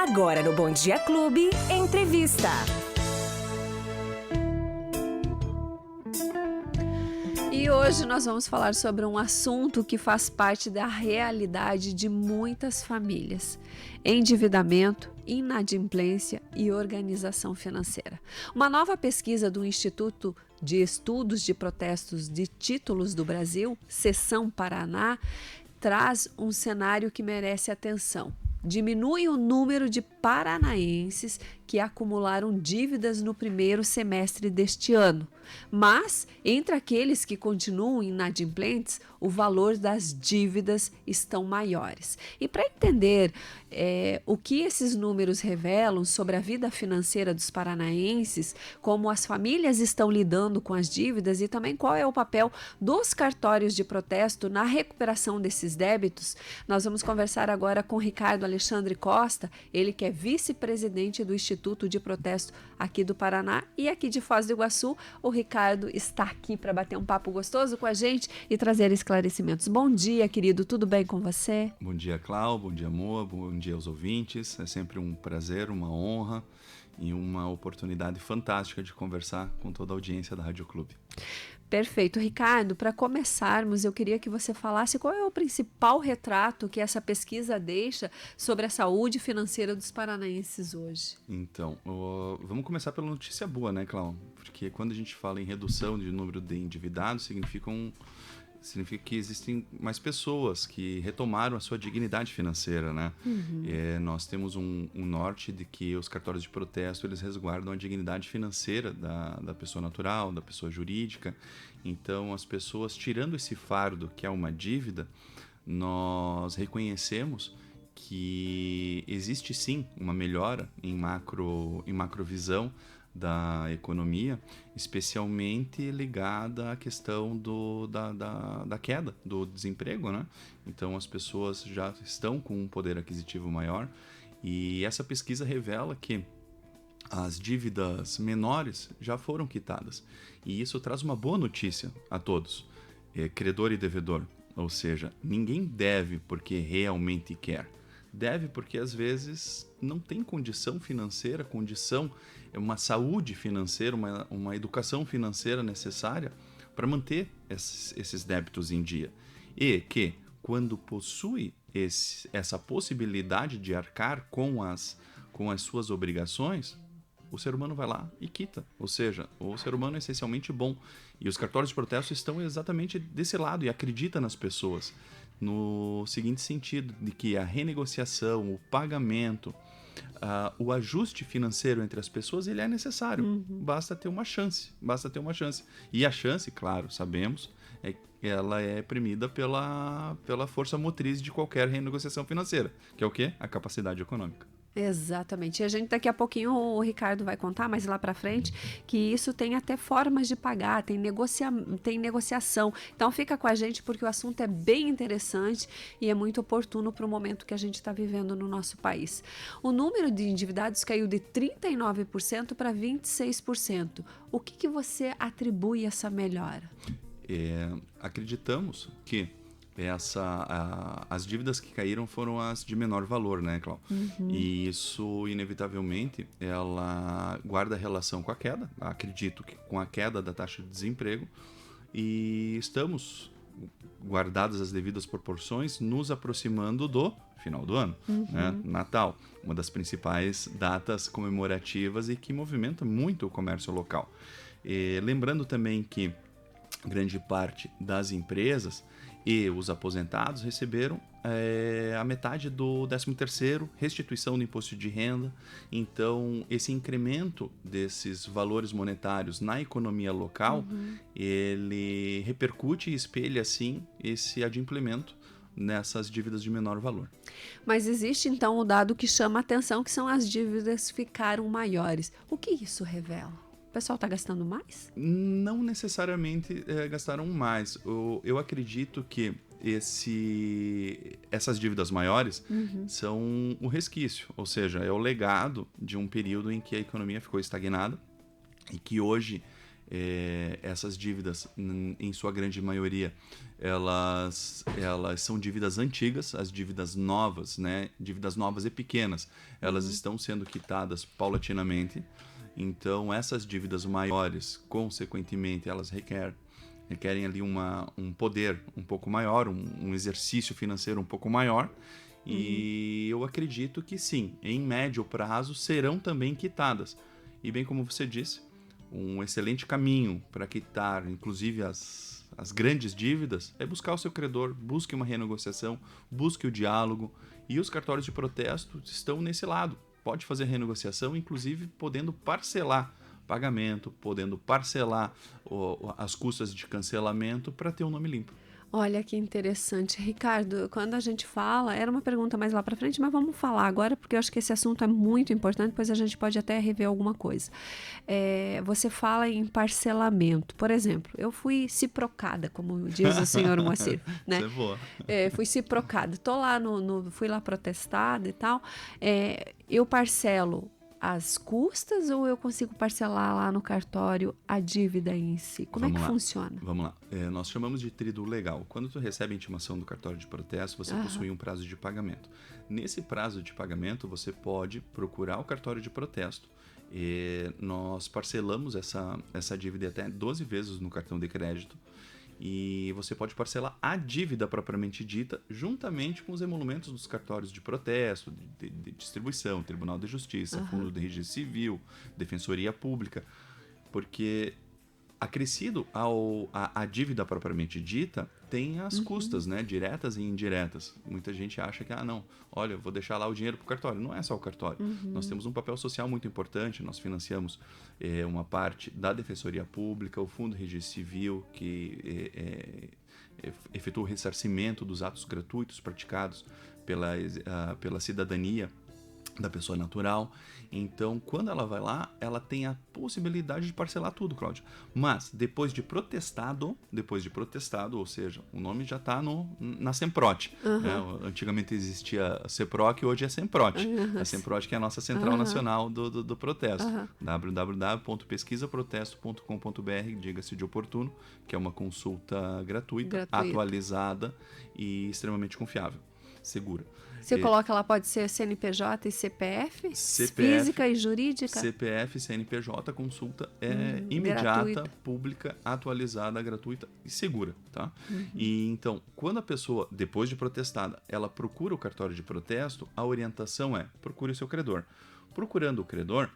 Agora no Bom Dia Clube, entrevista. E hoje nós vamos falar sobre um assunto que faz parte da realidade de muitas famílias: endividamento, inadimplência e organização financeira. Uma nova pesquisa do Instituto de Estudos de Protestos de Títulos do Brasil, Seção Paraná, traz um cenário que merece atenção. Diminui o número de paranaenses que acumularam dívidas no primeiro semestre deste ano. Mas, entre aqueles que continuam inadimplentes, o valor das dívidas estão maiores. E para entender o que esses números revelam sobre a vida financeira dos paranaenses, como as famílias estão lidando com as dívidas e também qual é o papel dos cartórios de protesto na recuperação desses débitos, nós vamos conversar agora com Ricardo Alexandre Costa, ele que é vice-presidente do Instituto de Protesto aqui do Paraná e aqui de Foz do Iguaçu. O Ricardo está aqui para bater um papo gostoso com a gente e trazer esclarecimentos. Bom dia, querido, tudo bem com você? Bom dia, Clau, bom dia, Moa, bom dia aos ouvintes. É sempre um prazer, uma honra e uma oportunidade fantástica de conversar com toda a audiência da Rádio Clube. Perfeito. Ricardo, para começarmos, eu queria que você falasse qual é o principal retrato que essa pesquisa deixa sobre a saúde financeira dos paranaenses hoje. Então, vamos começar pela notícia boa, né, Clau? Porque quando a gente fala em redução de número de endividados, significa que existem mais pessoas que retomaram a sua dignidade financeira, né? Nós temos um norte de que os cartórios de protesto, eles resguardam a dignidade financeira da pessoa natural, da pessoa jurídica. Então, as pessoas, tirando esse fardo que é uma dívida, nós reconhecemos que existe sim uma melhora em macrovisão da economia, especialmente ligada à questão da queda do desemprego, né? Então as pessoas já estão com um poder aquisitivo maior e essa pesquisa revela que as dívidas menores já foram quitadas e isso traz uma boa notícia a todos, credor e devedor, ou seja, ninguém deve porque realmente quer. Deve porque às vezes não tem condição financeira, uma saúde financeira, uma educação financeira necessária para manter esses débitos em dia. E que quando possui essa possibilidade de arcar com as suas obrigações, o ser humano vai lá e quita. Ou seja, o ser humano é essencialmente bom. E os cartórios de protesto estão exatamente desse lado e acreditam nas pessoas. No seguinte sentido, de que a renegociação, o pagamento, o ajuste financeiro entre as pessoas, ele é necessário. Basta ter uma chance. E a chance, claro, sabemos, ela é premida pela força motriz de qualquer renegociação financeira, que é o quê? A capacidade econômica. Exatamente. E a gente daqui a pouquinho, o Ricardo vai contar mais lá para frente, que isso tem até formas de pagar, tem negociação. Então fica com a gente porque o assunto é bem interessante e é muito oportuno para o momento que a gente está vivendo no nosso país. O número de endividados caiu de 39% para 26%. O que você atribui essa melhora? Acreditamos que as dívidas que caíram foram as de menor valor, né, Cláudio? E isso, inevitavelmente, ela guarda relação com a queda, acredito que com a queda da taxa de desemprego, e estamos, guardadas as devidas proporções, nos aproximando do final do ano, né? Natal, uma das principais datas comemorativas e que movimenta muito o comércio local. Lembrando também que grande parte das empresas e os aposentados receberam a metade do 13º, restituição do imposto de renda. Então, esse incremento desses valores monetários na economia local, ele repercute e espelha, assim, esse adimplemento nessas dívidas de menor valor. Mas existe, então, o dado que chama a atenção, que são as dívidas ficaram maiores. O que isso revela? O pessoal está gastando mais? Não necessariamente gastaram mais. Eu acredito que essas dívidas maiores são o resquício, ou seja, é o legado de um período em que a economia ficou estagnada e que hoje essas dívidas, em sua grande maioria, elas são dívidas antigas. As dívidas novas, né? Dívidas novas e pequenas, elas estão sendo quitadas paulatinamente. Então, essas dívidas maiores, consequentemente, elas requerem ali um poder um pouco maior, um exercício financeiro um pouco maior. E eu acredito que sim, em médio prazo serão também quitadas. E bem como você disse, um excelente caminho para quitar, inclusive as grandes dívidas, é buscar o seu credor, busque uma renegociação, busque o diálogo. E os cartórios de protesto estão nesse lado. Pode fazer renegociação, inclusive podendo parcelar pagamento, podendo parcelar as custas de cancelamento para ter um nome limpo. Olha que interessante. Ricardo, quando a gente fala, era uma pergunta mais lá para frente, mas vamos falar agora, porque eu acho que esse assunto é muito importante, depois a gente pode até rever alguma coisa. Você fala em parcelamento. Por exemplo, eu fui ciprocada, como diz o senhor Moacir, né? Isso é boa. Fui ciprocada. Tô lá fui lá protestada e tal. Eu parcelo as custas ou eu consigo parcelar lá no cartório a dívida em si? Como é que funciona? Vamos lá. Nós chamamos de tríduo legal. Quando tu recebe a intimação do cartório de protesto, você possui um prazo de pagamento. Nesse prazo de pagamento, você pode procurar o cartório de protesto. Nós parcelamos essa dívida até 12 vezes no cartão de crédito. E você pode parcelar a dívida propriamente dita, juntamente com os emolumentos dos cartórios de protesto, de distribuição, Tribunal de Justiça, Fundo de Registro Civil, Defensoria Pública, porque acrescido a dívida propriamente dita, tem as custas, né, diretas e indiretas. Muita gente acha que, não, olha, eu vou deixar lá o dinheiro para o cartório. Não é só o cartório. Nós temos um papel social muito importante, nós financiamos uma parte da Defensoria Pública, o Fundo de Registro Civil, que efetua o ressarcimento dos atos gratuitos praticados pela cidadania da pessoa natural. Então, quando ela vai lá, ela tem a possibilidade de parcelar tudo, Cláudio. Mas, depois de protestado, ou seja, o nome já está na Semprote. Né? Antigamente existia a Seproc, hoje é Semprote. A Semprote que é a nossa central nacional do protesto. www.pesquisaprotesto.com.br, diga-se de oportuno, que é uma consulta gratuita, atualizada e extremamente confiável, segura. Você coloca lá, pode ser CNPJ e CPF, física e jurídica? CPF, CNPJ, consulta imediata, gratuita, pública, atualizada, gratuita e segura, tá? E então, quando a pessoa, depois de protestada, ela procura o cartório de protesto, a orientação é: procure o seu credor. Procurando o credor,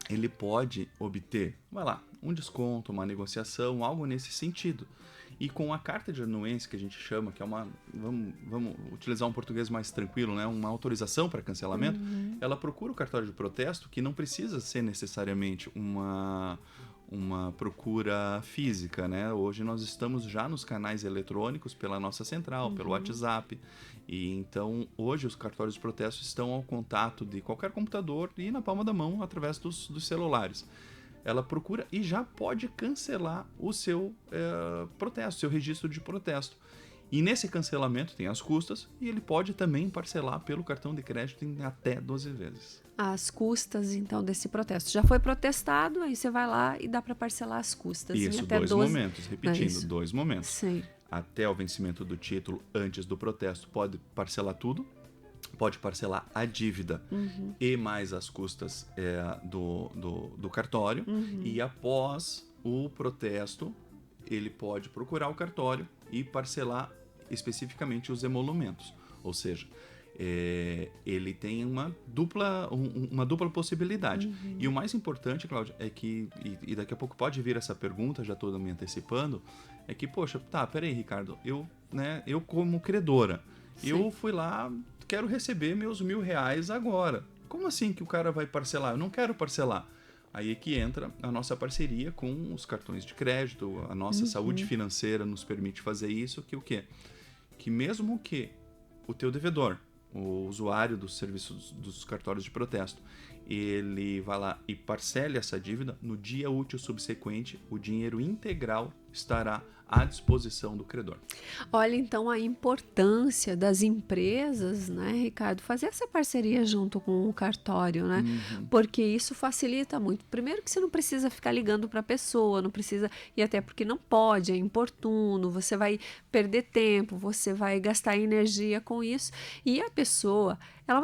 ele pode obter, um desconto, uma negociação, algo nesse sentido. E com a carta de anuência, que a gente chama, que é vamos utilizar um português mais tranquilo, né? Uma autorização para cancelamento, ela procura o cartório de protesto, que não precisa ser necessariamente uma procura física, né? Hoje nós estamos já nos canais eletrônicos pela nossa central, pelo WhatsApp. E então, hoje os cartórios de protesto estão ao contato de qualquer computador e na palma da mão através dos celulares. Ela procura e já pode cancelar o seu protesto, seu registro de protesto. E nesse cancelamento tem as custas e ele pode também parcelar pelo cartão de crédito em até 12 vezes. As custas, então, desse protesto. Já foi protestado, aí você vai lá e dá para parcelar as custas. Isso, até 2 momentos. Sim. Até o vencimento do título, antes do protesto, pode parcelar tudo. Pode parcelar a dívida e mais as custas do cartório. E após o protesto, ele pode procurar o cartório e parcelar especificamente os emolumentos. Ou seja, ele tem uma dupla possibilidade. E o mais importante, Cláudia, é que, e daqui a pouco pode vir essa pergunta, já estou me antecipando, é que, peraí, Ricardo, eu como credora, eu fui lá, quero receber meus R$1.000 agora. Como assim que o cara vai parcelar? Eu não quero parcelar. Aí é que entra a nossa parceria com os cartões de crédito, a nossa saúde financeira nos permite fazer isso, que o quê? Que mesmo que o teu devedor, o usuário dos serviços dos cartórios de protesto, ele vai lá e parcele essa dívida, no dia útil subsequente, o dinheiro integral estará à disposição do credor. Olha, então, a importância das empresas, né, Ricardo, fazer essa parceria junto com o cartório, né? Porque isso facilita muito. Primeiro que você não precisa ficar ligando para a pessoa, não precisa, e até porque não pode, é importuno, você vai perder tempo, você vai gastar energia com isso, e a pessoa, ela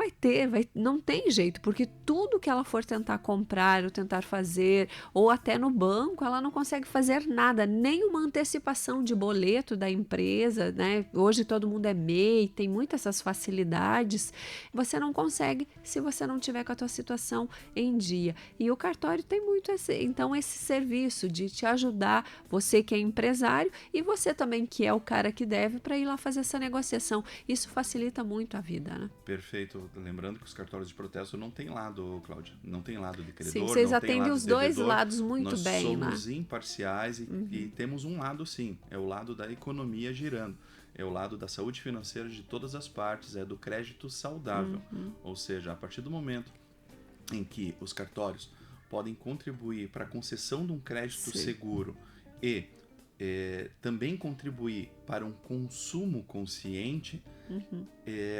não tem jeito, porque tudo que ela for tentar comprar ou tentar fazer, ou até no banco, ela não consegue fazer nada, nem uma antecipação de boleto da empresa, né? Hoje todo mundo é MEI, tem muitas essas facilidades. Você não consegue se você não tiver com a tua situação em dia. E o cartório tem muito esse serviço de te ajudar, você que é empresário e você também que é o cara que deve, para ir lá fazer essa negociação. Isso facilita muito a vida, né? Perfeito. Lembrando que os cartórios de protesto não tem lado, Cláudia, não tem lado de credor, Sim, vocês não tem atendem lado os de dois devedor. lados muito bem, né? Nós somos imparciais e temos um lado sim, é o lado da economia girando, é o lado da saúde financeira de todas as partes, é do crédito saudável. Ou seja, a partir do momento em que os cartórios podem contribuir para a concessão de um crédito seguro e também contribuir para um consumo consciente,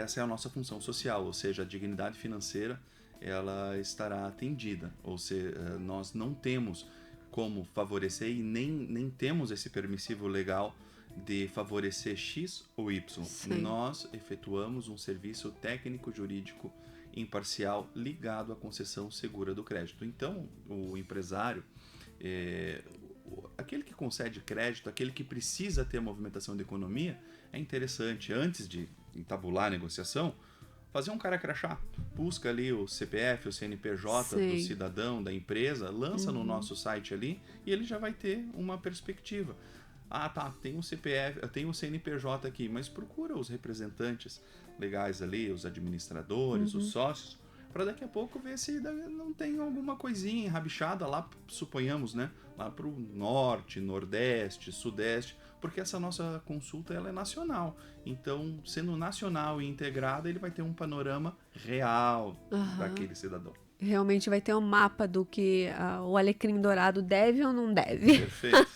essa é a nossa função social, ou seja, a dignidade financeira ela estará atendida, ou seja, nós não temos como favorecer e nem temos esse permissivo legal de favorecer X ou Y. Sim. Nós efetuamos um serviço técnico-jurídico imparcial ligado à concessão segura do crédito. Então, o empresário, aquele que concede crédito, aquele que precisa ter movimentação de economia, é interessante, antes de entabular a negociação, fazer um cara crachá. Busca ali o CPF, o CNPJ do cidadão, da empresa, lança no nosso site ali e ele já vai ter uma perspectiva. Ah, tá, tem um CPF, tem um CNPJ aqui, mas procura os representantes legais ali, os administradores, os sócios, para daqui a pouco ver se não tem alguma coisinha enrabixada lá, suponhamos, né? Lá para o norte, nordeste, sudeste, porque essa nossa consulta ela é nacional. Então, sendo nacional e integrada, ele vai ter um panorama real daquele cidadão. Realmente vai ter um mapa do que o alecrim dourado deve ou não deve. Perfeito.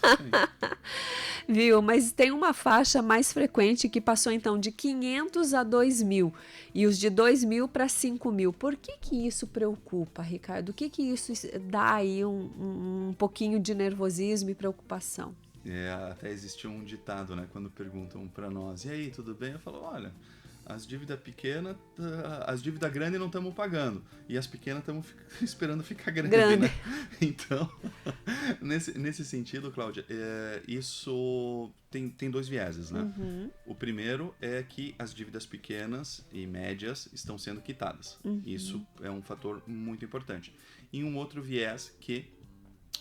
Viu? Mas tem uma faixa mais frequente que passou então de 500 a 2.000 e os de 2.000 para 5.000. Por que isso preocupa, Ricardo? O que isso dá aí um pouquinho de nervosismo e preocupação? Até existe um ditado, né? Quando perguntam para nós, e aí, tudo bem? Eu falo, olha, as dívidas pequenas, as dívidas grandes não estamos pagando. E as pequenas estamos esperando ficar grande, né? Então, nesse sentido, Cláudia, isso tem dois vieses, né? O primeiro é que as dívidas pequenas e médias estão sendo quitadas. Isso é um fator muito importante. E um outro viés que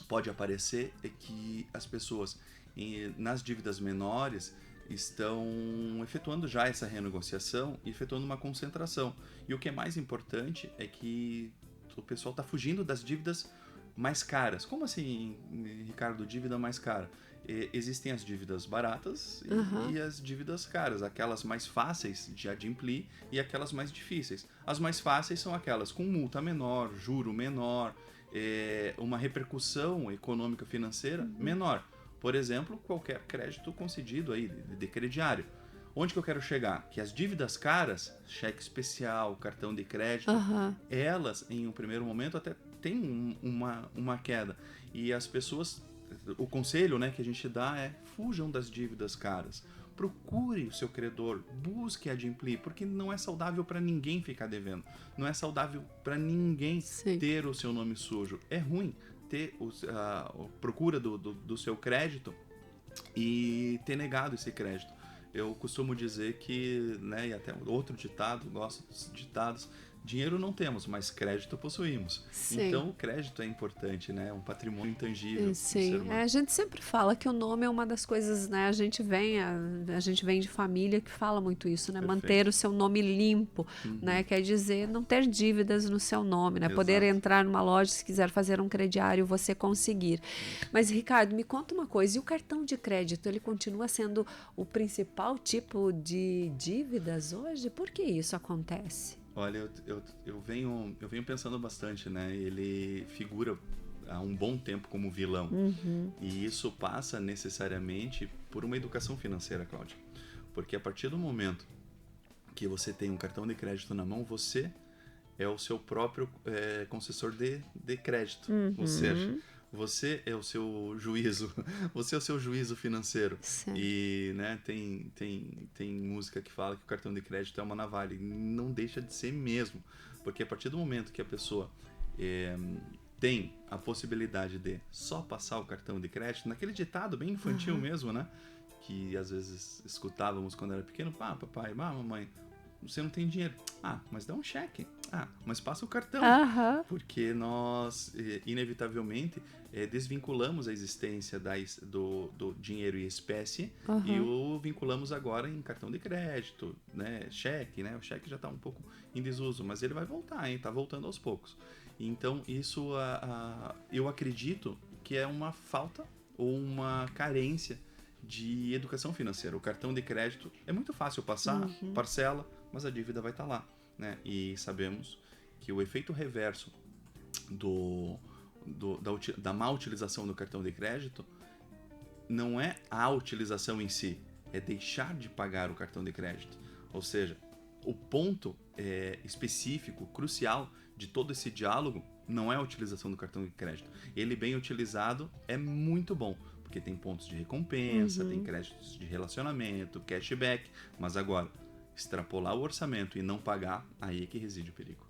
pode aparecer é que as pessoas nas dívidas menores estão efetuando já essa renegociação e efetuando uma concentração. E o que é mais importante é que o pessoal está fugindo das dívidas mais caras. Como assim, Ricardo, dívida mais cara? Existem as dívidas baratas e as dívidas caras, aquelas mais fáceis de adimplir e aquelas mais difíceis. As mais fáceis são aquelas com multa menor, juro menor, uma repercussão econômica financeira menor. Por exemplo, qualquer crédito concedido aí de crediário. Onde que eu quero chegar? Que as dívidas caras, cheque especial, cartão de crédito, elas, em um primeiro momento, até têm uma queda. E as pessoas, o conselho, né, que a gente dá é fujam das dívidas caras. Procure o seu credor, busque adimplir, porque não é saudável para ninguém ficar devendo. Não é saudável para ninguém ter o seu nome sujo. É ruim ter a procura do seu crédito e ter negado esse crédito. Eu costumo dizer que, né, e até outro ditado, gosto dos ditados, dinheiro não temos, mas crédito possuímos. Sim. Então o crédito é importante, né? É um patrimônio intangível. Sim, a gente sempre fala que o nome é uma das coisas, né? A gente vem de família que fala muito isso, né? Perfeito. Manter o seu nome limpo, né? Quer dizer, não ter dívidas no seu nome, né? Exato. Poder entrar numa loja, se quiser fazer um crediário, você conseguir. Mas, Ricardo, me conta uma coisa, e o cartão de crédito, ele continua sendo o principal tipo de dívidas hoje? Por que isso acontece? Olha, eu venho pensando bastante, né? Ele figura há um bom tempo como vilão. E isso passa necessariamente por uma educação financeira, Cláudia. Porque a partir do momento que você tem um cartão de crédito na mão, você é o seu próprio concessor de crédito. Ou seja, você é o seu juízo, você é o seu juízo financeiro. Certo. E, né, tem música que fala que o cartão de crédito é uma navalha. E não deixa de ser mesmo. Porque a partir do momento que a pessoa tem a possibilidade de só passar o cartão de crédito, naquele ditado bem infantil mesmo, né? Que às vezes escutávamos quando era pequeno: papai, mamãe, você não tem dinheiro. Mas dá um cheque. Mas passa o cartão. Porque nós, inevitavelmente, desvinculamos a existência do dinheiro em espécie e o vinculamos agora em cartão de crédito, né? Cheque, né? O cheque já está um pouco em desuso, mas ele vai voltar, hein? Tá voltando aos poucos. Então, isso eu acredito que é uma falta ou uma carência de educação financeira. O cartão de crédito é muito fácil passar, parcela, mas a dívida vai estar lá, né? E sabemos que o efeito reverso da má utilização do cartão de crédito não é a utilização em si, é deixar de pagar o cartão de crédito. Ou seja, o ponto específico, crucial de todo esse diálogo não é a utilização do cartão de crédito. Ele bem utilizado é muito bom, porque tem pontos de recompensa, tem créditos de relacionamento, cashback, mas agora, extrapolar o orçamento e não pagar, aí é que reside o perigo.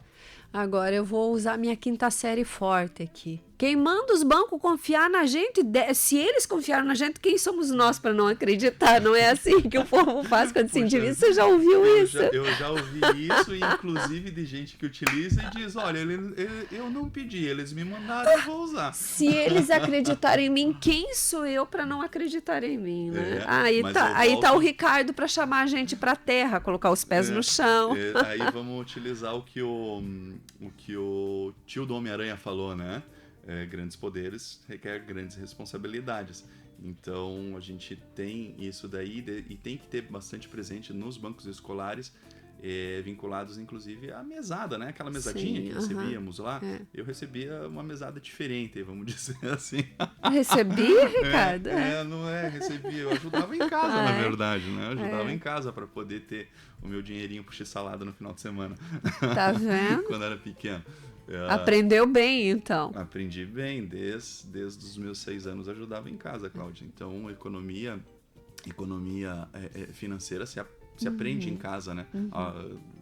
Agora eu vou usar minha quinta série forte aqui. Quem manda os bancos confiar na gente, se eles confiaram na gente, quem somos nós para não acreditar? Não é assim que o povo faz quando se endivida? Você já ouviu isso? Eu já ouvi isso, inclusive de gente que utiliza e diz: olha, eu não pedi, eles me mandaram, eu vou usar. Se eles acreditarem em mim, quem sou eu para não acreditar em mim, né? Aí tá o Ricardo para chamar a gente para terra, colocar os pés no chão. Aí vamos utilizar o que o tio do Homem-Aranha falou, né? Grandes poderes requer grandes responsabilidades. Então a gente tem isso daí e tem que ter bastante presente nos bancos escolares, vinculados inclusive à mesada, né? Aquela mesadinha que recebíamos lá. Eu recebia uma mesada diferente, vamos dizer assim. Recebia, Ricardo? Recebia. Eu ajudava em casa, na verdade, né? Eu ajudava em casa para poder ter o meu dinheirinho pro x-salada no final de semana. Tá vendo? Quando era pequeno. Aprendeu bem, então. Aprendi bem, desde os meus 6 anos ajudava em casa, Cláudia. Então, economia financeira se aprende em casa, né?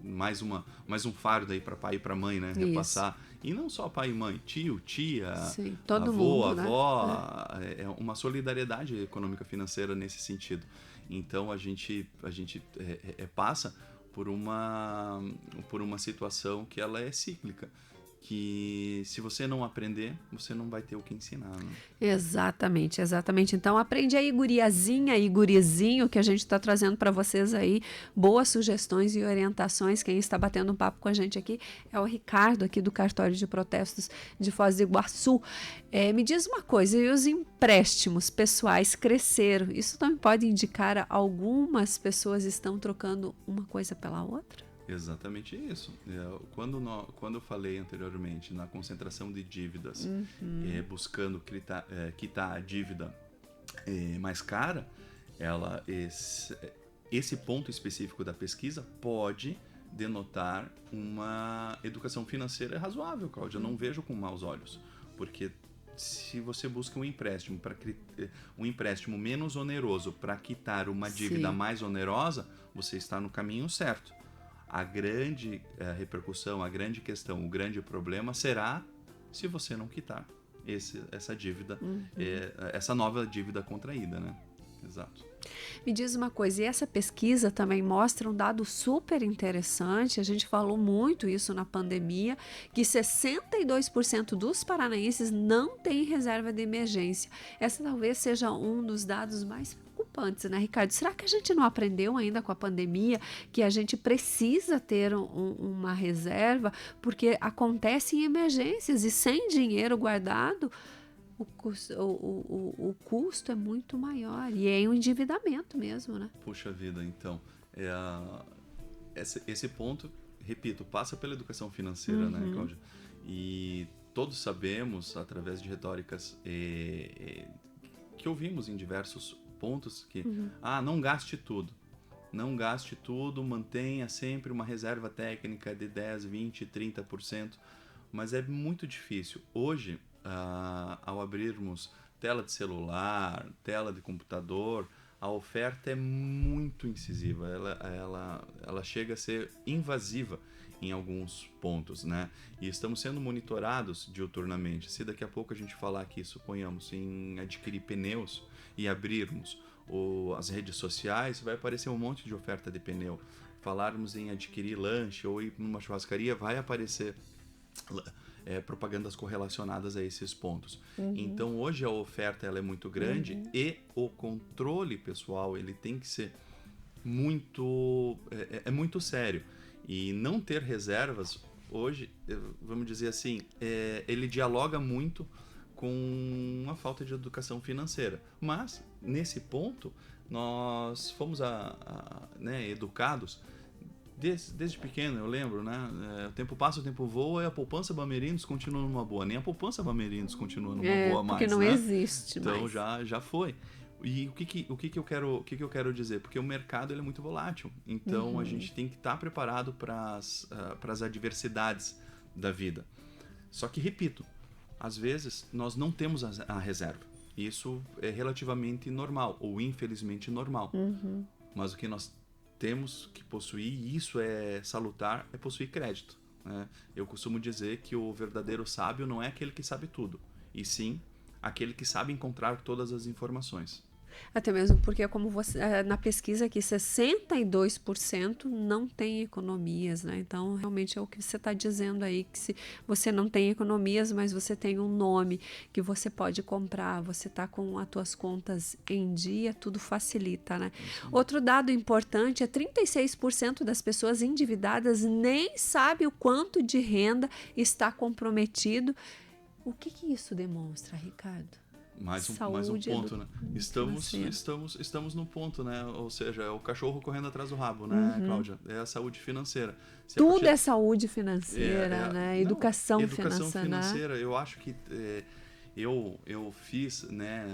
Mais um fardo aí para pai e para mãe, né? Repassar. E não só pai e mãe, tio, tia, sim, todo avô, mundo, avó. Né? É uma solidariedade econômica financeira nesse sentido. Então, a gente passa por uma situação que ela é cíclica. Que se você não aprender, você não vai ter o que ensinar, né? Exatamente. Então aprende aí, guriazinha e gurizinho, que a gente está trazendo para vocês aí boas sugestões e orientações. Quem está batendo um papo com a gente aqui é o Ricardo, aqui do Cartório de Protestos de Foz do Iguaçu. Me diz uma coisa, e os empréstimos pessoais cresceram? Isso também pode indicar algumas pessoas estão trocando uma coisa pela outra? Exatamente isso. Quando eu falei anteriormente na concentração de dívidas, buscando quitar a dívida mais cara, esse ponto específico da pesquisa pode denotar uma educação financeira razoável, Cláudia. Eu não vejo com maus olhos, porque se você busca um empréstimo menos oneroso para quitar uma dívida mais onerosa, você está no caminho certo. A grande repercussão, a grande questão, o grande problema será se você não quitar essa dívida, essa nova dívida contraída, né? Exato. Me diz uma coisa, e essa pesquisa também mostra um dado super interessante, a gente falou muito isso na pandemia, que 62% dos paranaenses não têm reserva de emergência. Essa talvez seja um dos dados mais preocupantes, né, Ricardo? Será que a gente não aprendeu ainda com a pandemia que a gente precisa ter uma reserva, porque acontece em emergências e sem dinheiro guardado, o custo é muito maior e é um endividamento mesmo, né? Puxa vida, então. Esse ponto, repito, passa pela educação financeira, né, Cláudia? E todos sabemos, através de retóricas que ouvimos em diversos pontos, que não gaste tudo. Não gaste tudo, mantenha sempre uma reserva técnica de 10, 20, 30%, mas é muito difícil. Hoje, ao abrirmos tela de celular, tela de computador, a oferta é muito incisiva, ela chega a ser invasiva em alguns pontos, né? E estamos sendo monitorados diuturnamente. Se daqui a pouco a gente falar aqui, suponhamos, em adquirir pneus e abrirmos as redes sociais, vai aparecer um monte de oferta de pneu. Falarmos em adquirir lanche ou ir numa churrascaria, vai aparecer propagandas correlacionadas a esses pontos. Então hoje a oferta ela é muito grande e o controle pessoal ele tem que ser muito muito sério, e não ter reservas hoje, vamos dizer assim, ele dialoga muito com a falta de educação financeira. Mas nesse ponto nós fomos educados desde pequeno. Eu lembro, né? O tempo passa, o tempo voa, e a poupança Bamerindos continua numa boa. Nem a poupança Bamerindos continua numa boa mais, porque não né? existe então mais. já foi. E o que eu quero dizer? Porque o mercado ele é muito volátil. Então a gente tem que estar preparado para as adversidades da vida. Só que, repito, às vezes nós não temos a reserva. Isso é relativamente normal, ou infelizmente normal. Mas o que nós temos que possuir, e isso é salutar, é possuir crédito, né? Eu costumo dizer que o verdadeiro sábio não é aquele que sabe tudo, e sim aquele que sabe encontrar todas as informações. Até mesmo porque, como você, na pesquisa aqui, 62% não tem economias, né? Então, realmente é o que você está dizendo aí, que se você não tem economias, mas você tem um nome que você pode comprar, você está com as tuas contas em dia, tudo facilita, né? Outro dado importante é 36% das pessoas endividadas nem sabe o quanto de renda está comprometido. O que isso demonstra, Ricardo? Mais um ponto, né? Estamos no ponto, né? Ou seja, é o cachorro correndo atrás do rabo, né, Cláudia? É a saúde financeira. Tudo é saúde financeira, né? Educação financeira. Eu acho que eu fiz, né,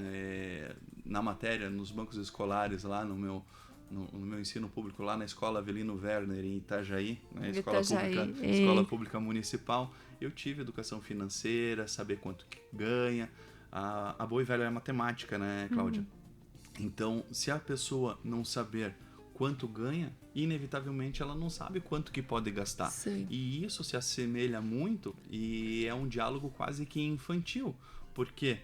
na matéria, nos bancos escolares, lá no meu ensino público, lá na Escola Avelino Werner, em Itajaí, né? Escola Pública Municipal. Eu tive educação financeira, saber quanto que ganha. A boa e velha matemática, né, Cláudia? Então, se a pessoa não saber quanto ganha, inevitavelmente ela não sabe quanto que pode gastar. Sim. E isso se assemelha muito, e é um diálogo quase que infantil, porque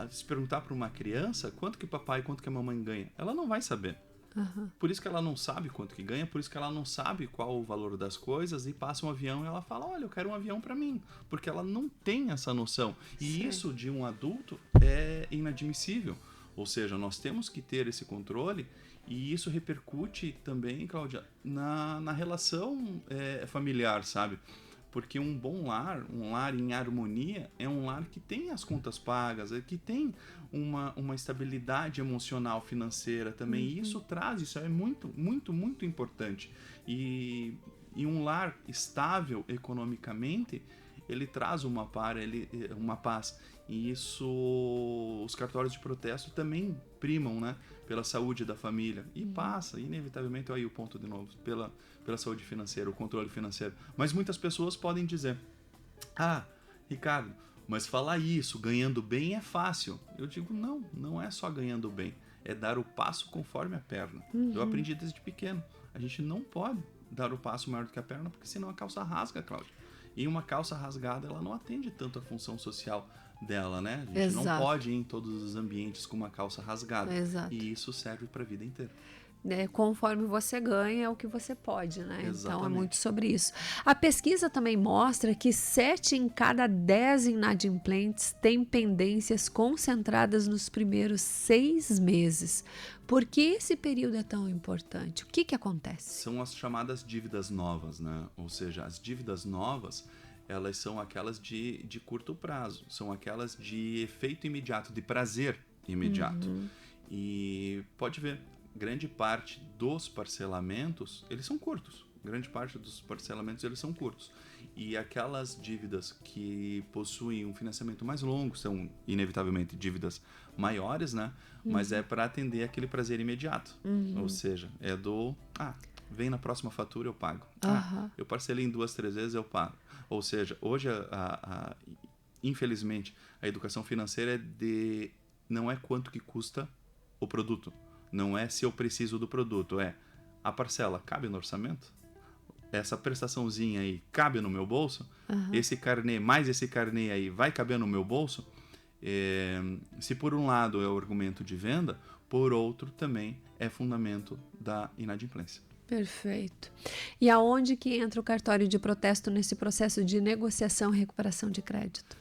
se perguntar para uma criança quanto que papai e quanto que a mamãe ganha, ela não vai saber. Por isso que ela não sabe quanto que ganha, por isso que ela não sabe qual o valor das coisas, e passa um avião e ela fala, olha, eu quero um avião para mim, porque ela não tem essa noção. E Sim. Isso de um adulto é inadmissível. Ou seja, nós temos que ter esse controle, e isso repercute também, Cláudia, na relação familiar, sabe? Porque um bom lar, um lar em harmonia, é um lar que tem as contas pagas, que tem uma estabilidade emocional, financeira também. E isso é muito, muito, muito importante. E um lar estável economicamente, ele traz uma paz. E isso, os cartórios de protesto também primam, né, pela saúde da família. E passa, inevitavelmente, aí o ponto de novo, pela saúde financeira, o controle financeiro. Mas muitas pessoas podem dizer, Ricardo, mas falar isso, ganhando bem, é fácil. Eu digo, não é só ganhando bem, é dar o passo conforme a perna. Eu aprendi desde pequeno, a gente não pode dar o passo maior do que a perna, porque senão a calça rasga, Cláudia. E uma calça rasgada, ela não atende tanto a função social dela, né? A gente não pode ir em todos os ambientes com uma calça rasgada. Exato. E isso serve para a vida inteira. Conforme você ganha, é o que você pode, né? Exatamente. Então é muito sobre isso. A pesquisa também mostra que 7 em cada 10 inadimplentes têm pendências concentradas nos primeiros 6 meses. Por que esse período é tão importante? O que acontece? São as chamadas dívidas novas, né? Ou seja, as dívidas novas, elas são aquelas de curto prazo, são aquelas de efeito imediato, de prazer imediato. E pode ver, grande parte dos parcelamentos, eles são curtos. E aquelas dívidas que possuem um financiamento mais longo são, inevitavelmente, dívidas maiores, né? Mas é para atender aquele prazer imediato. Ou seja, é do... vem na próxima fatura, eu pago. Eu parcelei em 2, 3 vezes, eu pago. Ou seja, hoje, infelizmente, a educação financeira não é quanto que custa o produto. Não é se eu preciso do produto. É a parcela cabe no orçamento? Essa prestaçãozinha aí cabe no meu bolso? Esse carnê, mais esse carnê aí, vai caber no meu bolso? Se por um lado é o argumento de venda, por outro também é fundamento da inadimplência. Perfeito. E aonde que entra o cartório de protesto nesse processo de negociação e recuperação de crédito?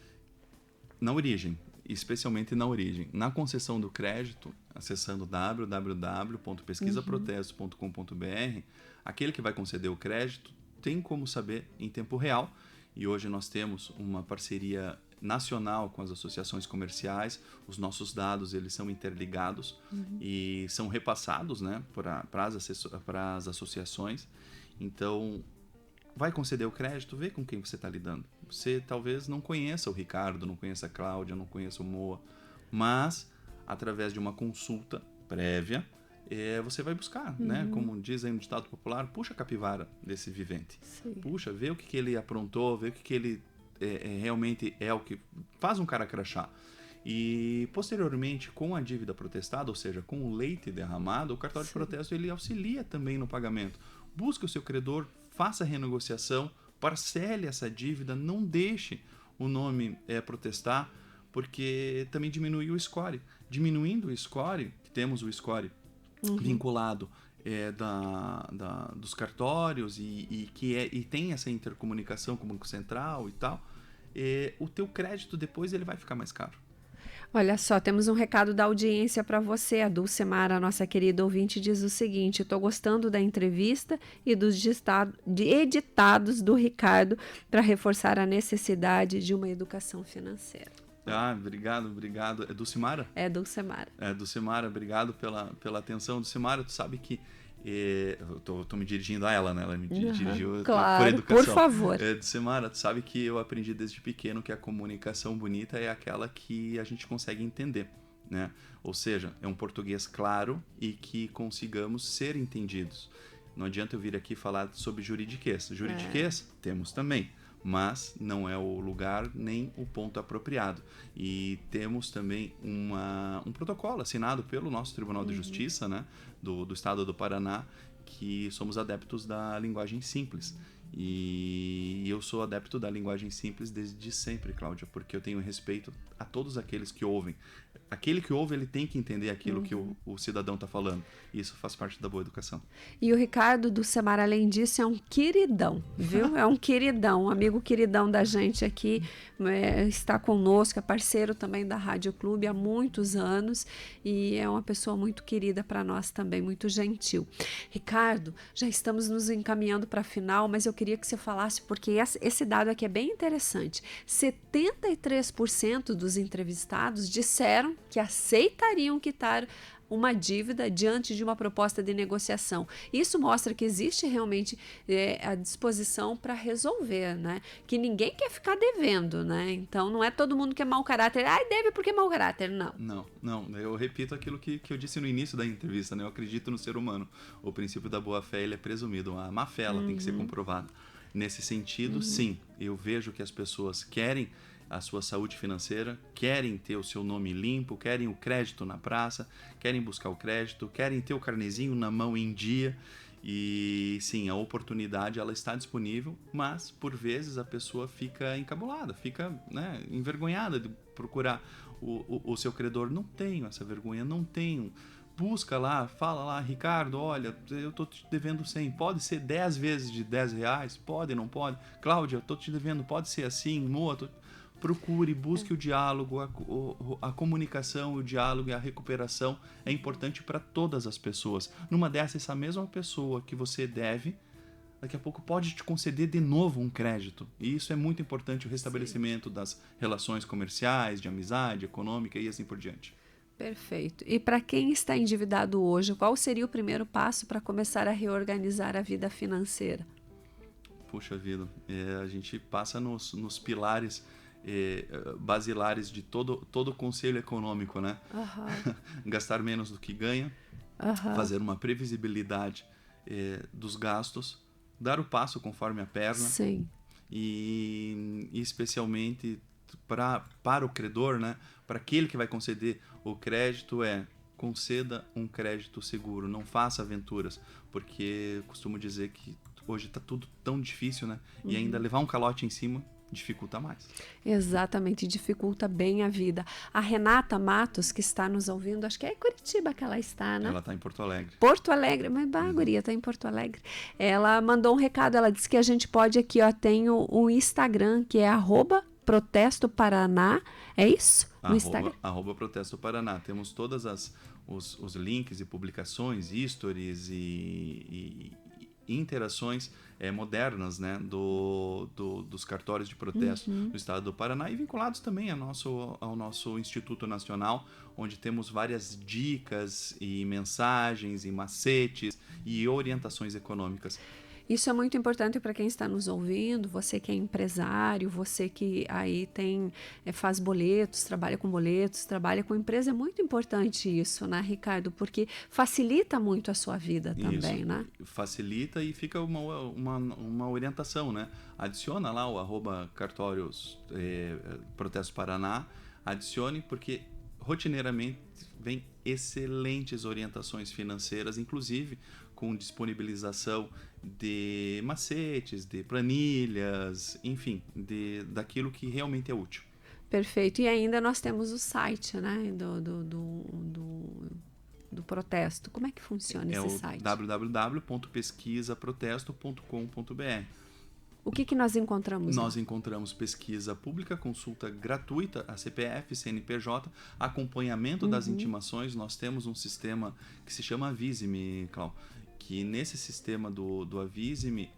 Na origem, especialmente na origem. Na concessão do crédito, acessando www.pesquisaprotesto.com.br, aquele que vai conceder o crédito tem como saber em tempo real. E hoje nós temos uma parceria nacional com as associações comerciais. Os nossos dados eles são interligados e são repassados, né, para as associações. Então, vai conceder o crédito, vê com quem você está lidando. Você talvez não conheça o Ricardo, não conheça a Cláudia, não conheça o Moa, mas através de uma consulta prévia, você vai buscar, né? Como diz aí no ditado popular, puxa a capivara desse vivente. Sim. Puxa, vê o que ele aprontou, vê o que ele realmente é o que faz um cara crachá. E posteriormente, com a dívida protestada, ou seja, com o leite derramado, o cartório de protesto ele auxilia também no pagamento. Busque o seu credor, faça a renegociação, parcele essa dívida, não deixe o nome protestar, porque também diminui o score. Diminuindo o score, temos o score vinculado dos cartórios e tem essa intercomunicação com o Banco Central e tal, o teu crédito depois ele vai ficar mais caro. Olha só, temos um recado da audiência para você. A Dulcemara, nossa querida ouvinte, diz o seguinte: estou gostando da entrevista e dos editados do Ricardo para reforçar a necessidade de uma educação financeira. Obrigado. É Dulcemara? É Dulcemara. Dulcemara, obrigado pela atenção. Dulcemara, tu sabe que eu tô me dirigindo a ela, né? Ela me dirigiu claro, por educação. Por favor. Dulcemara, tu sabe que eu aprendi desde pequeno que a comunicação bonita é aquela que a gente consegue entender, né? Ou seja, é um português claro e que consigamos ser entendidos. Não adianta eu vir aqui falar sobre juridiquês. Juridiquês temos também, mas não é o lugar nem o ponto apropriado. E temos também um protocolo assinado pelo nosso Tribunal de Justiça, né, do Estado do Paraná, que somos adeptos da linguagem simples. E eu sou adepto da linguagem simples desde sempre, Cláudia, porque eu tenho respeito a todos aqueles que ouvem. Aquele que ouve, ele tem que entender aquilo que o cidadão está falando. E isso faz parte da boa educação. E o Ricardo Dulcemara, além disso, é um queridão, viu? É um queridão, um amigo queridão da gente aqui, está conosco, é parceiro também da Rádio Clube há muitos anos e é uma pessoa muito querida para nós também, muito gentil. Ricardo, já estamos nos encaminhando para a final, mas eu queria que você falasse, porque esse dado aqui é bem interessante. 73% dos entrevistados disseram que aceitariam quitar uma dívida diante de uma proposta de negociação. Isso mostra que existe realmente a disposição para resolver, né? Que ninguém quer ficar devendo, né? Então não é todo mundo que é mau caráter. Deve porque é mau caráter. Não. Não. Eu repito aquilo que eu disse no início da entrevista, né? Eu acredito no ser humano. O princípio da boa-fé, ele é presumido. A má-fé, ela tem que ser comprovada. Nesse sentido, sim, eu vejo que as pessoas querem a sua saúde financeira, querem ter o seu nome limpo, querem o crédito na praça, querem buscar o crédito, querem ter o carnezinho na mão em dia. E sim, a oportunidade ela está disponível, mas por vezes a pessoa fica encabulada, fica, né, envergonhada de procurar o seu credor. Não tenho essa vergonha, não tenho. Busca lá, fala lá, Ricardo, olha, eu tô te devendo 100, pode ser 10 vezes de R$10? Pode, não pode? Cláudia, eu tô te devendo, pode ser assim? Moa, procure, busque o diálogo, a comunicação, o diálogo e a recuperação é importante para todas as pessoas. Numa dessas, essa mesma pessoa que você deve, daqui a pouco pode te conceder de novo um crédito. E isso é muito importante, o restabelecimento das relações comerciais, de amizade, econômica e assim por diante. Perfeito. E para quem está endividado hoje, qual seria o primeiro passo para começar a reorganizar a vida financeira? Puxa vida, a gente passa nos pilares basilares de todo o conselho econômico, né? Gastar menos do que ganha, fazer uma previsibilidade dos gastos, dar o passo conforme a perna. Sim. E especialmente para o credor, né? Para aquele que vai conceder o crédito, conceda um crédito seguro, não faça aventuras, porque eu costumo dizer que hoje está tudo tão difícil, né? E ainda levar um calote em cima dificulta mais. Exatamente, dificulta bem a vida. A Renata Matos, que está nos ouvindo, acho que é Curitiba que ela está, né? Ela está em Porto Alegre. Porto Alegre, mas a guria está em Porto Alegre. Ela mandou um recado, ela disse que a gente pode aqui, tem o Instagram, que é @protestoparaná, é isso? No Instagram? @protestoparaná. Temos todas os links e publicações, stories e interações modernas, né, dos cartórios de protesto do estado do Paraná e vinculados também ao nosso Instituto Nacional, onde temos várias dicas e mensagens e macetes e orientações econômicas. Isso é muito importante para quem está nos ouvindo, você que é empresário, você que aí faz boletos, trabalha com empresa, é muito importante isso, né, Ricardo? Porque facilita muito a sua vida também, isso, né? Facilita e fica uma orientação, né? Adiciona lá o @cartórios Protesto Paraná, adicione, porque rotineiramente vem excelentes orientações financeiras, inclusive com disponibilização de macetes, de planilhas, enfim, daquilo que realmente é útil. Perfeito. E ainda nós temos o site, né, do protesto. Como é que funciona esse site? www.pesquisaprotesto.com.br. O que nós encontramos? Nós encontramos pesquisa pública, consulta gratuita a CPF, CNPJ, acompanhamento das intimações. Nós temos um sistema que se chama Avise-me, Cláudio, que nesse sistema do Avise-me,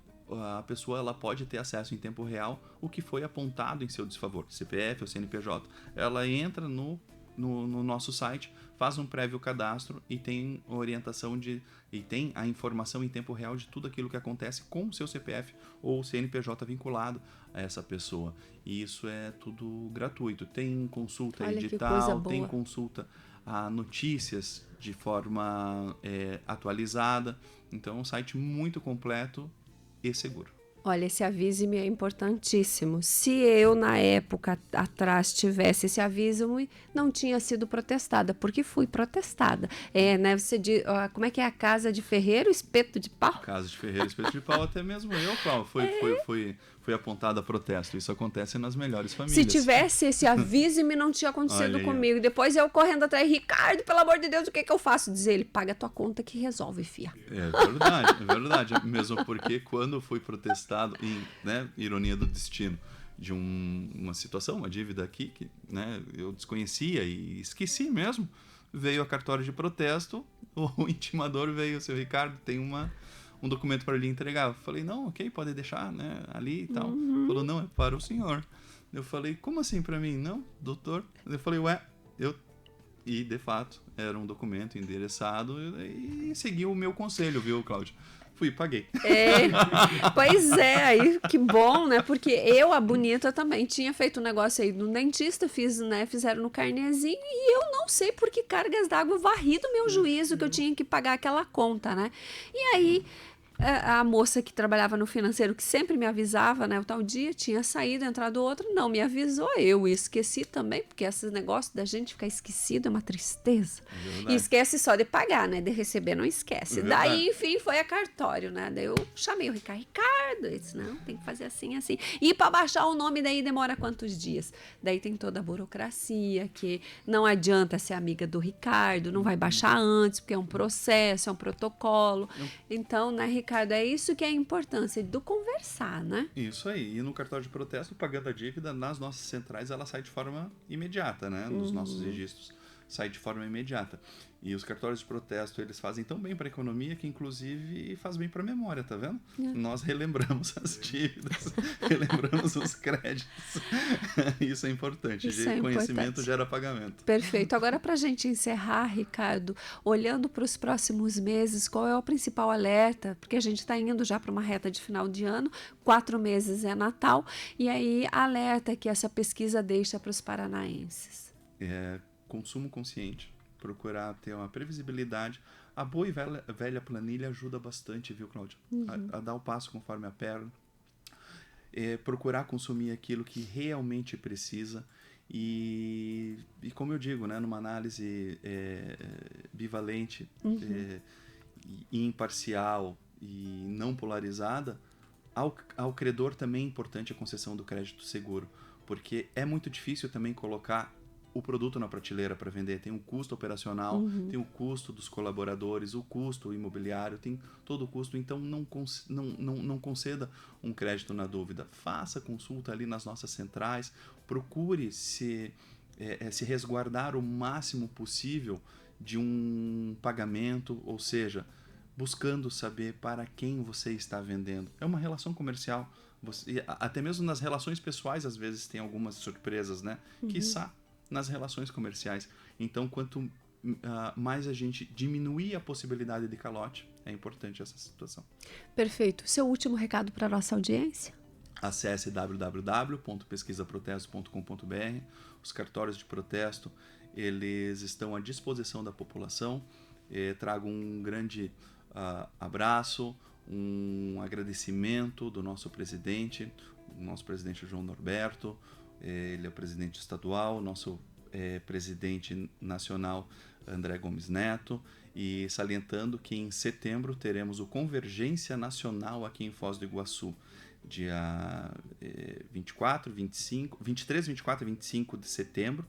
a pessoa ela pode ter acesso em tempo real o que foi apontado em seu desfavor, CPF ou CNPJ. Ela entra no nosso site, faz um prévio cadastro e tem orientação e tem a informação em tempo real de tudo aquilo que acontece com o seu CPF ou CNPJ vinculado a essa pessoa. E isso é tudo gratuito. Tem consulta edital, tem consulta a notícias de forma atualizada. Então é um site muito completo e seguro. Olha, esse Avise-me é importantíssimo. Se eu, na época atrás, tivesse esse Avise-me, não tinha sido protestada, porque fui protestada. Né? Você diz, como é que é a casa de ferreiro, espeto de pau? Casa de ferreiro, espeto de pau, até mesmo eu, Cláudio, fui apontada a protesto. Isso acontece nas melhores famílias. Se tivesse esse Avise-me, não tinha acontecido comigo. Depois eu correndo atrás, Ricardo, pelo amor de Deus, o que eu faço? Dizer ele, paga a tua conta que resolve, fia. É verdade. Mesmo porque quando fui protestado, ironia do destino, de uma situação, uma dívida aqui que, né, eu desconhecia e esqueci mesmo, veio a cartório de protesto, o intimador veio, seu Ricardo, tem um documento para lhe entregar. Eu falei, não, ok, pode deixar, né, ali e tal. Falou, não, é para o senhor. Eu falei, como assim para mim? Não, doutor. Eu falei, E, de fato, era um documento endereçado e seguiu o meu conselho, viu, Cláudio? Fui e paguei. Pois é, aí que bom, né? Porque eu, a bonita, também tinha feito um negócio aí no dentista, fizeram no carnezinho e eu não sei por que cargas d'água varri do meu juízo que eu tinha que pagar aquela conta, né? E aí a moça que trabalhava no financeiro, que sempre me avisava, né? O tal dia tinha saído, entrado outro, não me avisou, eu esqueci também, porque esse negócio da gente ficar esquecido é uma tristeza. E esquece só de pagar, né? De receber não esquece. Daí, enfim, foi a cartório, né? Daí eu chamei o Ricardo, eu disse, não, tem que fazer assim, assim. E para baixar o nome daí demora quantos dias? Daí tem toda a burocracia, que não adianta ser amiga do Ricardo, não vai baixar antes, porque é um processo, é um protocolo. Então, né, Ricardo, é isso que é a importância do conversar, né? Isso aí. E no cartório de protesto, pagando a dívida, nas nossas centrais, ela sai de forma imediata, né? Nos nossos registros sai de forma imediata. E os cartórios de protesto, eles fazem tão bem para a economia que, inclusive, faz bem para a memória, tá vendo? Nós relembramos as dívidas, relembramos os créditos. Isso é importante. Conhecimento gera pagamento. Perfeito. Agora, para a gente encerrar, Ricardo, olhando para os próximos meses, qual é o principal alerta? Porque a gente está indo já para uma reta de final de ano, 4 meses é Natal, e aí alerta que essa pesquisa deixa para os paranaenses. Consumo consciente. Procurar ter uma previsibilidade. A boa e velha planilha ajuda bastante, viu, Cláudia? A dar o passo conforme a perna. Procurar consumir aquilo que realmente precisa. E como eu digo, né, numa análise bivalente, e imparcial e não polarizada, ao credor também é importante a concessão do crédito seguro. Porque é muito difícil também colocar o produto na prateleira para vender. Tem um custo operacional, tem o custo dos colaboradores, o custo imobiliário, tem todo o custo. Então, não conceda um crédito na dúvida. Faça consulta ali nas nossas centrais, procure se resguardar o máximo possível de um pagamento, ou seja, buscando saber para quem você está vendendo. É uma relação comercial. Até mesmo nas relações pessoais, às vezes, tem algumas surpresas, né? Quiçá nas relações comerciais. Então, quanto mais a gente diminuir a possibilidade de calote, é importante essa situação. Perfeito. Seu último recado para a nossa audiência? Acesse www.pesquisaprotesto.com.br. Os cartórios de protesto, eles estão à disposição da população. Trago um grande abraço, um agradecimento do nosso presidente, o nosso presidente João Norberto. Ele é o presidente estadual, nosso presidente nacional André Gomes Neto, e salientando que em setembro teremos o Convergência Nacional aqui em Foz do Iguaçu, dia 23, 24 e 25 de setembro.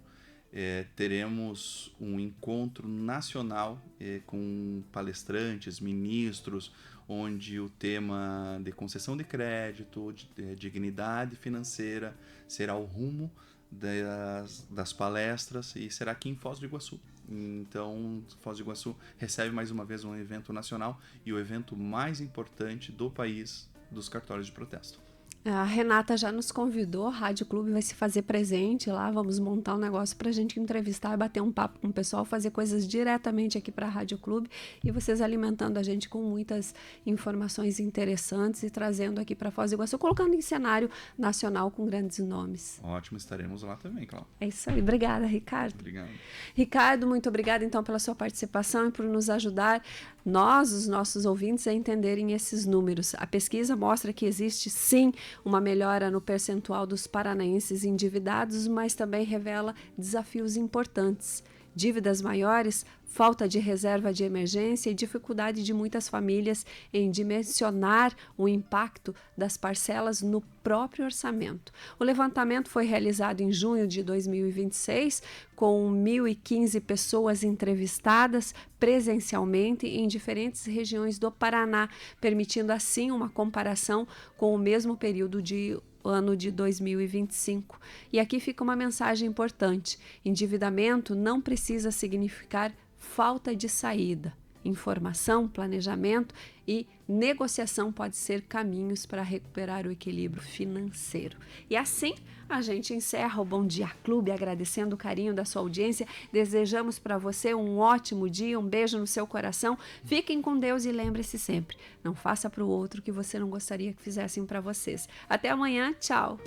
Teremos um encontro nacional com palestrantes, ministros, onde o tema de concessão de crédito, de dignidade financeira, será o rumo das palestras e será aqui em Foz do Iguaçu. Então, Foz do Iguaçu recebe mais uma vez um evento nacional e o evento mais importante do país dos cartórios de protesto. A Renata já nos convidou, a Rádio Clube vai se fazer presente lá, vamos montar um negócio para a gente entrevistar, bater um papo com o pessoal, fazer coisas diretamente aqui para a Rádio Clube e vocês alimentando a gente com muitas informações interessantes e trazendo aqui para Foz do Iguaçu, colocando em cenário nacional com grandes nomes. Ótimo, estaremos lá também, Cláudia. É isso aí, obrigada, Ricardo. Obrigado. Ricardo, muito obrigada então pela sua participação e por nos ajudar, os nossos ouvintes, a entenderem esses números. A pesquisa mostra que existe sim uma melhora no percentual dos paranaenses endividados, mas também revela desafios importantes. Dívidas maiores, falta de reserva de emergência e dificuldade de muitas famílias em dimensionar o impacto das parcelas no próprio orçamento. O levantamento foi realizado em junho de 2026, com 1.015 pessoas entrevistadas presencialmente em diferentes regiões do Paraná, permitindo assim uma comparação com o mesmo período de ano de 2025. E aqui fica uma mensagem importante: endividamento não precisa significar falta de saída. Informação, planejamento e negociação pode ser caminhos para recuperar o equilíbrio financeiro. E assim a gente encerra o Bom Dia Clube, agradecendo o carinho da sua audiência. Desejamos para você um ótimo dia, um beijo no seu coração. Fiquem com Deus e lembre-se sempre, não faça para o outro o que você não gostaria que fizessem para vocês. Até amanhã, tchau!